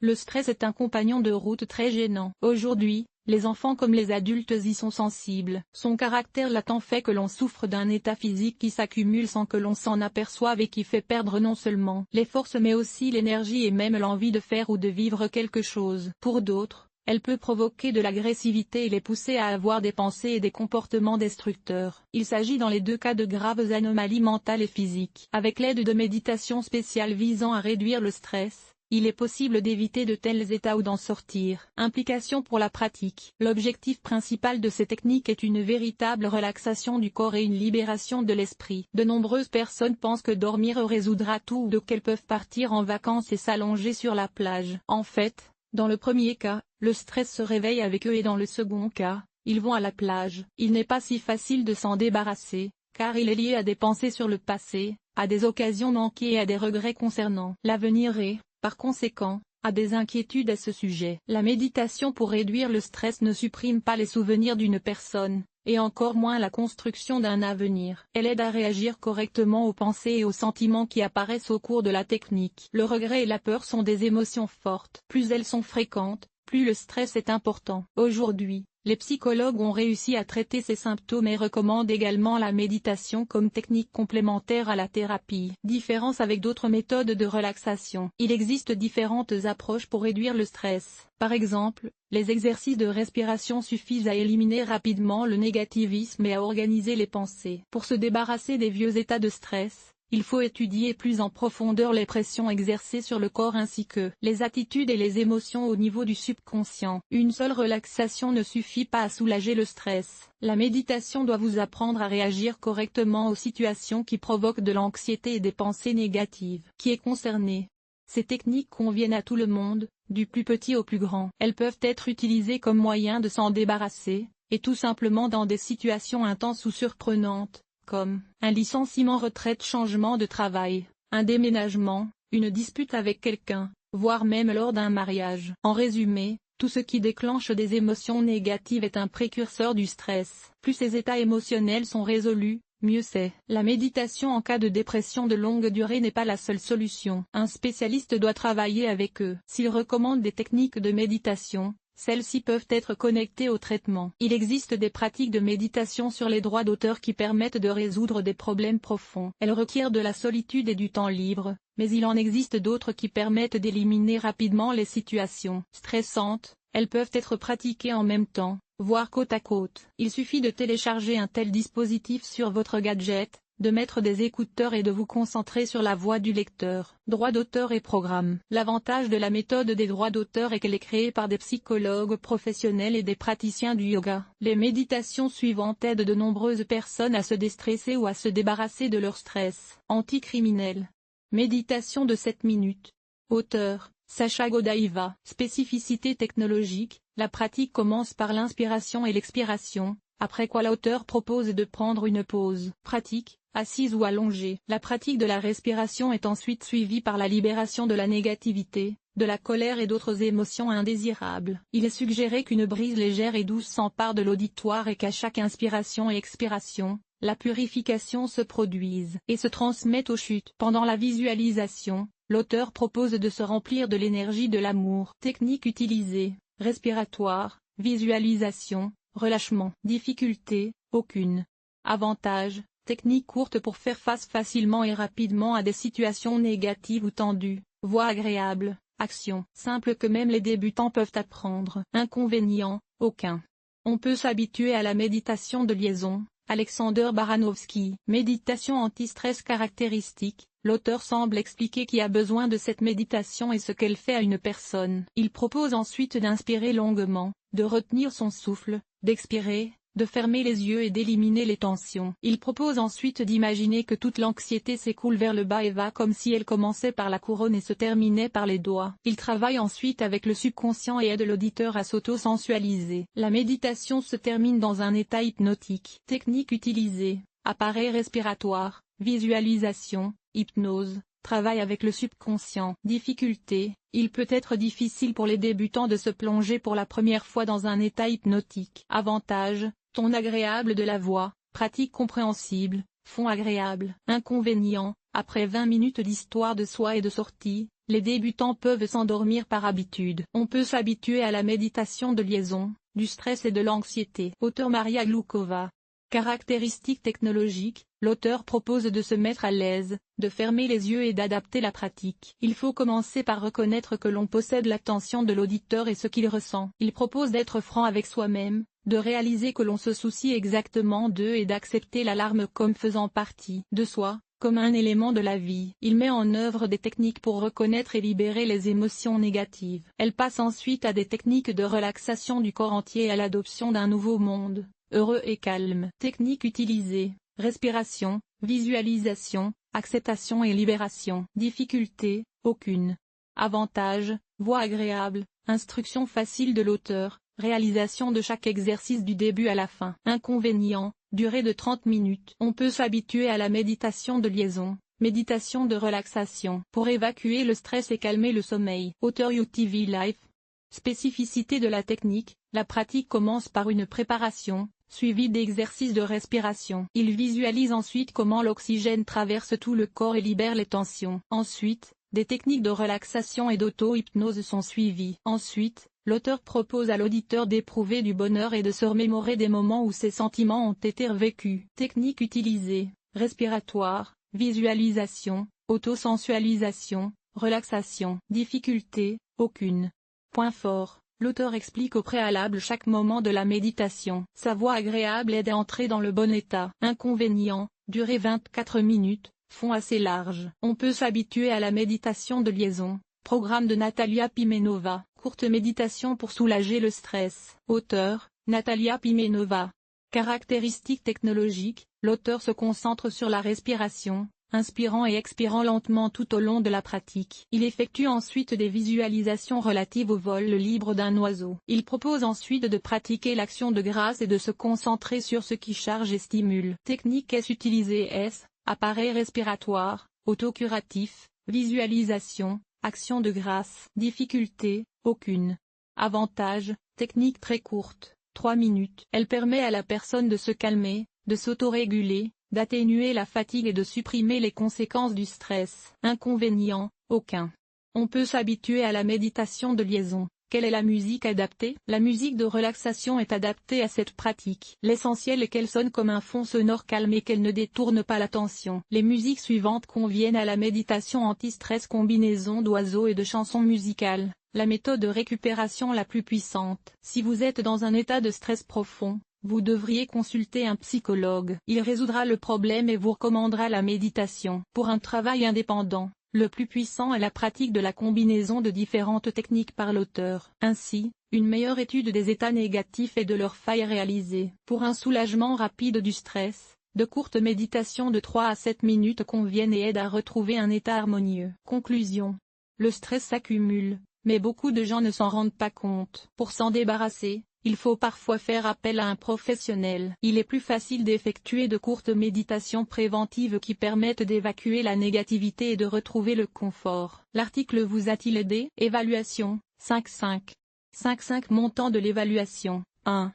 Le stress est un compagnon de route très gênant. Aujourd'hui, les enfants comme les adultes y sont sensibles. Son caractère latent fait que l'on souffre d'un état physique qui s'accumule sans que l'on s'en aperçoive et qui fait perdre non seulement les forces mais aussi l'énergie et même l'envie de faire ou de vivre quelque chose. Pour d'autres, elle peut provoquer de l'agressivité et les pousser à avoir des pensées et des comportements destructeurs. Il s'agit dans les deux cas de graves anomalies mentales et physiques. Avec l'aide de méditations spéciales visant à réduire le stress, il est possible d'éviter de tels états ou d'en sortir. Implication pour la pratique. L'objectif principal de ces techniques est une véritable relaxation du corps et une libération de l'esprit. De nombreuses personnes pensent que dormir résoudra tout ou qu'elles peuvent partir en vacances et s'allonger sur la plage. En fait, dans le premier cas, le stress se réveille avec eux et dans le second cas, ils vont à la plage. Il n'est pas si facile de s'en débarrasser, car il est lié à des pensées sur le passé, à des occasions manquées et à des regrets concernant l'avenir et, par conséquent, à des inquiétudes à ce sujet. La méditation pour réduire le stress ne supprime pas les souvenirs d'une personne, et encore moins la construction d'un avenir. Elle aide à réagir correctement aux pensées et aux sentiments qui apparaissent au cours de la technique. Le regret et la peur sont des émotions fortes. Plus elles sont fréquentes, plus le stress est important. Aujourd'hui, les psychologues ont réussi à traiter ces symptômes et recommandent également la méditation comme technique complémentaire à la thérapie. Différence avec d'autres méthodes de relaxation. Il existe différentes approches pour réduire le stress. Par exemple, les exercices de respiration suffisent à éliminer rapidement le négativisme et à organiser les pensées. Pour se débarrasser des vieux états de stress, il faut étudier plus en profondeur les pressions exercées sur le corps ainsi que les attitudes et les émotions au niveau du subconscient. Une seule relaxation ne suffit pas à soulager le stress. La méditation doit vous apprendre à réagir correctement aux situations qui provoquent de l'anxiété et des pensées négatives. Qui est concerné? Ces techniques conviennent à tout le monde, du plus petit au plus grand. Elles peuvent être utilisées comme moyen de s'en débarrasser, et tout simplement dans des situations intenses ou surprenantes, comme un licenciement, retraite, changement de travail, un déménagement, une dispute avec quelqu'un, voire même lors d'un mariage. En résumé, tout ce qui déclenche des émotions négatives est un précurseur du stress. Plus ces états émotionnels sont résolus, mieux c'est. La méditation en cas de dépression de longue durée n'est pas la seule solution. Un spécialiste doit travailler avec eux. S'il recommande des techniques de méditation, celles-ci peuvent être connectées au traitement. Il existe des pratiques de méditation sur les droits d'auteur qui permettent de résoudre des problèmes profonds. Elles requièrent de la solitude et du temps libre, mais il en existe d'autres qui permettent d'éliminer rapidement les situations stressantes. Elles peuvent être pratiquées en même temps, voire côte à côte. Il suffit de télécharger un tel dispositif sur votre gadget, de mettre des écouteurs et de vous concentrer sur la voix du lecteur. Droits d'auteur et programme. L'avantage de la méthode des droits d'auteur est qu'elle est créée par des psychologues professionnels et des praticiens du yoga. Les méditations suivantes aident de nombreuses personnes à se déstresser ou à se débarrasser de leur stress. Anticriminel. Méditation de 7 minutes. Auteur: Sacha Godaïva. Spécificité technologique, la pratique commence par l'inspiration et l'expiration, après quoi l'auteur propose de prendre une pause. Pratique, assise ou allongée. La pratique de la respiration est ensuite suivie par la libération de la négativité, de la colère et d'autres émotions indésirables. Il est suggéré qu'une brise légère et douce s'empare de l'auditoire et qu'à chaque inspiration et expiration, la purification se produise et se transmette aux chutes. Pendant la visualisation, l'auteur propose de se remplir de l'énergie de l'amour. Technique utilisée: respiratoire, visualisation, relâchement. Difficulté: aucune. Avantage: technique courte pour faire face facilement et rapidement à des situations négatives ou tendues. Voix agréable. Action simple que même les débutants peuvent apprendre. Inconvénient: aucun. On peut s'habituer à la méditation de liaison. Alexander Baranovski. Méditation anti-stress caractéristique. L'auteur semble expliquer qui a besoin de cette méditation et ce qu'elle fait à une personne. Il propose ensuite d'inspirer longuement, de retenir son souffle, d'expirer, de fermer les yeux et d'éliminer les tensions. Il propose ensuite d'imaginer que toute l'anxiété s'écoule vers le bas et va comme si elle commençait par la couronne et se terminait par les doigts. Il travaille ensuite avec le subconscient et aide l'auditeur à s'auto-sensualiser. La méditation se termine dans un état hypnotique. Technique utilisée: appareil respiratoire, visualisation, hypnose, travail avec le subconscient. Difficulté: il peut être difficile pour les débutants de se plonger pour la première fois dans un état hypnotique. Avantage: ton agréable de la voix, pratique compréhensible, fond agréable. Inconvénient: Après 20 minutes d'histoire de soi et de sortie, les débutants peuvent s'endormir par habitude. On peut s'habituer à la méditation de liaison, du stress et de l'anxiété. Auteur Maria Glukova. Caractéristiques technologiques, l'auteur propose de se mettre à l'aise, de fermer les yeux et d'adapter la pratique. Il faut commencer par reconnaître que l'on possède l'attention de l'auditeur et ce qu'il ressent. Il propose d'être franc avec soi-même, de réaliser que l'on se soucie exactement d'eux et d'accepter l'alarme comme faisant partie de soi, comme un élément de la vie. Il met en œuvre des techniques pour reconnaître et libérer les émotions négatives. Elle passe ensuite à des techniques de relaxation du corps entier et à l'adoption d'un nouveau monde, heureux et calme. Techniques utilisées, respiration, visualisation, acceptation et libération. Difficulté, aucune. Avantages, voix agréable, instruction facile de l'auteur, réalisation de chaque exercice du début à la fin. Inconvénients, durée de 30 minutes. On peut s'habituer à la méditation de liaison, méditation de relaxation. Pour évacuer le stress et calmer le sommeil. Auteur UTV Life. Spécificité de la technique, la pratique commence par une préparation, suivie d'exercices de respiration. Il visualise ensuite comment l'oxygène traverse tout le corps et libère les tensions. Ensuite, des techniques de relaxation et d'auto-hypnose sont suivies. Ensuite, l'auteur propose à l'auditeur d'éprouver du bonheur et de se remémorer des moments où ses sentiments ont été vécus. Techniques utilisées, respiratoire, visualisation, autosensualisation, relaxation. Difficulté, aucune. Point fort, l'auteur explique au préalable chaque moment de la méditation. Sa voix agréable aide à entrer dans le bon état. Inconvénient, durée 24 minutes, fond assez large. On peut s'habituer à la méditation de liaison. Programme de Natalia Pimenova. Courte méditation pour soulager le stress. Auteur, Natalia Pimenova. Caractéristiques technologiques, l'auteur se concentre sur la respiration, inspirant et expirant lentement tout au long de la pratique. Il effectue ensuite des visualisations relatives au vol libre d'un oiseau. Il propose ensuite de pratiquer l'action de grâce et de se concentrer sur ce qui charge et stimule. Technique S utilisée S, appareil respiratoire, autocuratif, visualisation, action de grâce. Difficulté, aucune. Avantage, technique très courte, 3 minutes. Elle permet à la personne de se calmer, de s'autoréguler, d'atténuer la fatigue et de supprimer les conséquences du stress. Inconvénient, aucun. On peut s'habituer à la méditation de liaison. Quelle est la musique adaptée? La musique de relaxation est adaptée à cette pratique. L'essentiel est qu'elle sonne comme un fond sonore calme et qu'elle ne détourne pas l'attention. Les musiques suivantes conviennent à la méditation anti-stress: combinaison d'oiseaux et de chansons musicales, la méthode de récupération la plus puissante. Si vous êtes dans un état de stress profond, vous devriez consulter un psychologue. Il résoudra le problème et vous recommandera la méditation. Pour un travail indépendant, le plus puissant est la pratique de la combinaison de différentes techniques par l'auteur. Ainsi, une meilleure étude des états négatifs et de leurs failles est réalisée. Pour un soulagement rapide du stress, de courtes méditations de 3 à 7 minutes conviennent et aident à retrouver un état harmonieux. Conclusion. Le stress s'accumule, mais beaucoup de gens ne s'en rendent pas compte. Pour s'en débarrasser, il faut parfois faire appel à un professionnel. Il est plus facile d'effectuer de courtes méditations préventives qui permettent d'évacuer la négativité et de retrouver le confort. L'article vous a-t-il aidé? Évaluation, 5.5. 5.5 Montant de l'évaluation, 1.